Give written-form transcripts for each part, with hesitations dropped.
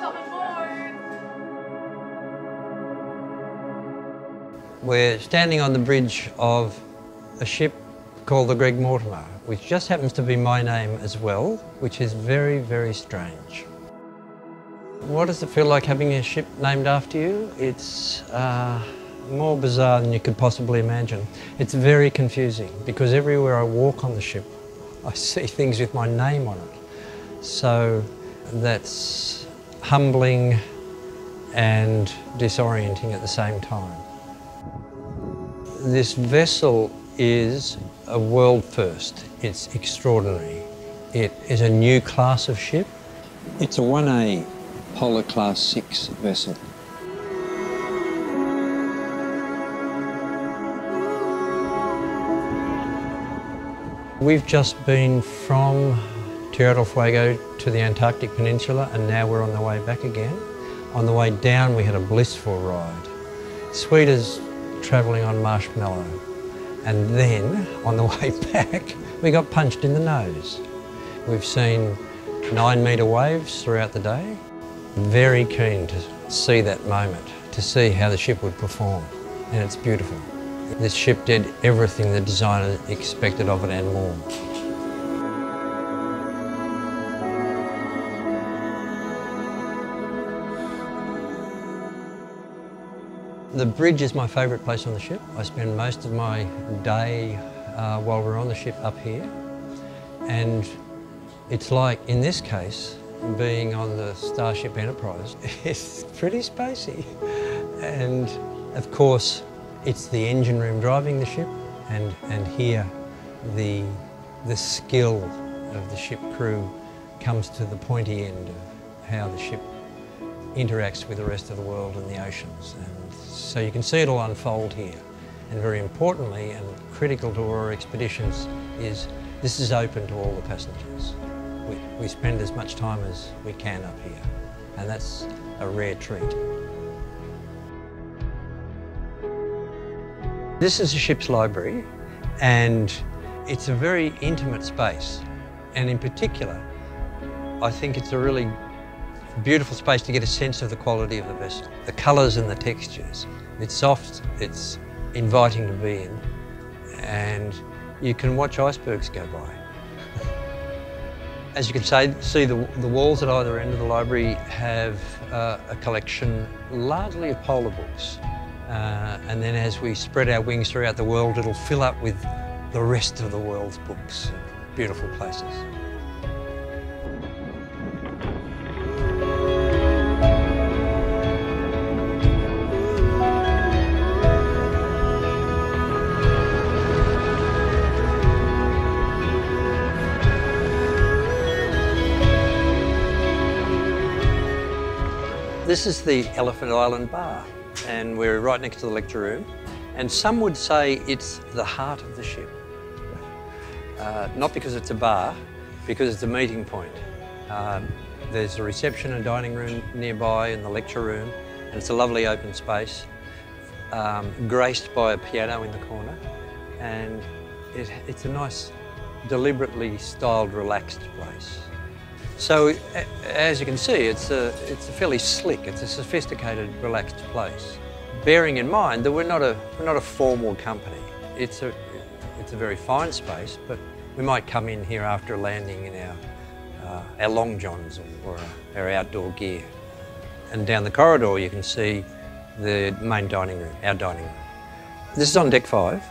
Welcome aboard! We're standing on the bridge of a ship called the Greg Mortimer, which just happens to be my name as well, which is very, very strange. What does it feel like having a ship named after you? It's more bizarre than you could possibly imagine. It's very confusing because everywhere I walk on the ship, I see things with my name on it. So that's humbling and disorienting at the same time. This vessel is a world first. It's extraordinary. It is a new class of ship. It's a 1A Polar Class 6 vessel. We've just been from Tierra del Fuego to the Antarctic Peninsula, and now we're on the way back again. On the way down we had a blissful ride. Sweet as travelling on marshmallow. And then, on the way back, we got punched in the nose. We've seen 9-metre waves throughout the day. Very keen to see that moment, to see how the ship would perform, and it's beautiful. This ship did everything the designer expected of it and more. The bridge is my favourite place on the ship. I spend most of my day while we're on the ship up here, and it's like, in this case, being on the Starship Enterprise is pretty spacey. And of course, it's the engine room driving the ship, and here the skill of the ship crew comes to the pointy end of how the ship interacts with the rest of the world and the oceans. And so you can see it all unfold here. And very importantly, and critical to our expeditions, is this is open to all the passengers. We spend as much time as we can up here, and that's a rare treat. This is a ship's library, and it's a very intimate space. And in particular, I think it's a really beautiful space to get a sense of the quality of the vessel, the colours and the textures. It's soft, it's inviting to be in, and you can watch icebergs go by. As you can see, the walls at either end of the library have a collection largely of polar books. And then as we spread our wings throughout the world, it'll fill up with the rest of the world's books. Beautiful places. This is the Elephant Island Bar, and we're right next to the lecture room. And some would say it's the heart of the ship. Not because it's a bar, because it's a meeting point. There's a reception and dining room nearby in the lecture room, and it's a lovely open space, graced by a piano in the corner. And it's a nice, deliberately styled, relaxed place. So, as you can see, it's a fairly slick, it's a sophisticated, relaxed place. Bearing in mind that we're not a formal company. It's a very fine space, but we might come in here after a landing in our long johns or our outdoor gear. And down the corridor you can see the main dining room, our dining room. This is on deck 5,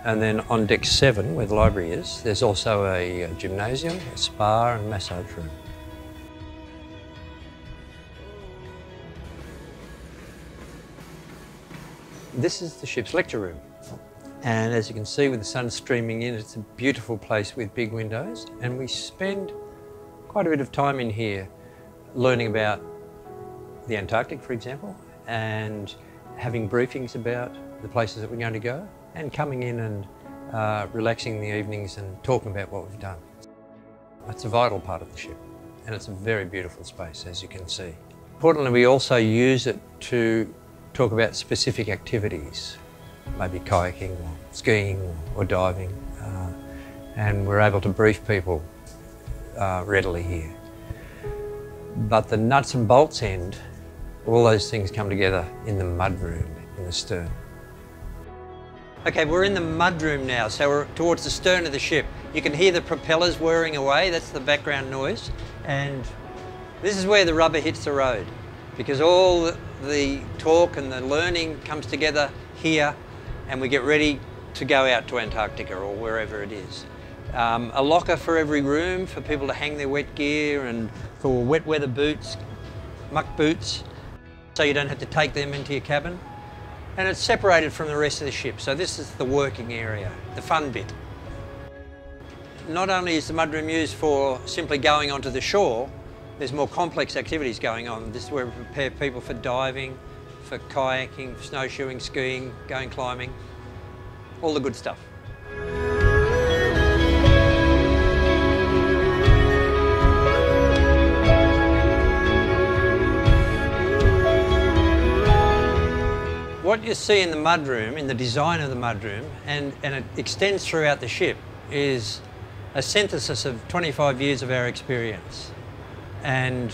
and then on deck 7, where the library is, there's also a gymnasium, a spa and massage room. This is the ship's lecture room, and as you can see with the sun streaming in, it's a beautiful place with big windows, and we spend quite a bit of time in here learning about the Antarctic, for example, and having briefings about the places that we're going to go, and coming in and relaxing in the evenings and talking about what we've done. It's a vital part of the ship, and it's a very beautiful space, as you can see. Importantly, we also use it to talk about specific activities, maybe kayaking or skiing or diving, and we're able to brief people readily here. But the nuts and bolts end, all those things come together in the mudroom in the stern. Okay, we're in the mudroom now, so we're towards the stern of the ship. You can hear the propellers whirring away, that's the background noise. And this is where the rubber hits the road, because all the talk and the learning comes together here, and we get ready to go out to Antarctica or wherever it is. A locker for every room for people to hang their wet gear, and for wet weather boots, muck boots, so you don't have to take them into your cabin. And it's separated from the rest of the ship, so this is the working area, the fun bit. Not only is the mudroom used for simply going onto the shore, there's more complex activities going on. This is where we prepare people for diving, for kayaking, snowshoeing, skiing, going climbing, all the good stuff. What you see in the mudroom, in the design of the mudroom, and it extends throughout the ship, is a synthesis of 25 years of our experience. And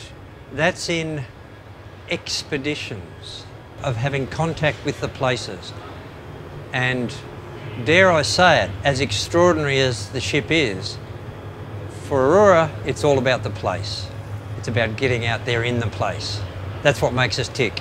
that's in expeditions, of having contact with the places. And dare I say it, as extraordinary as the ship is, for Aurora, it's all about the place. It's about getting out there in the place. That's what makes us tick.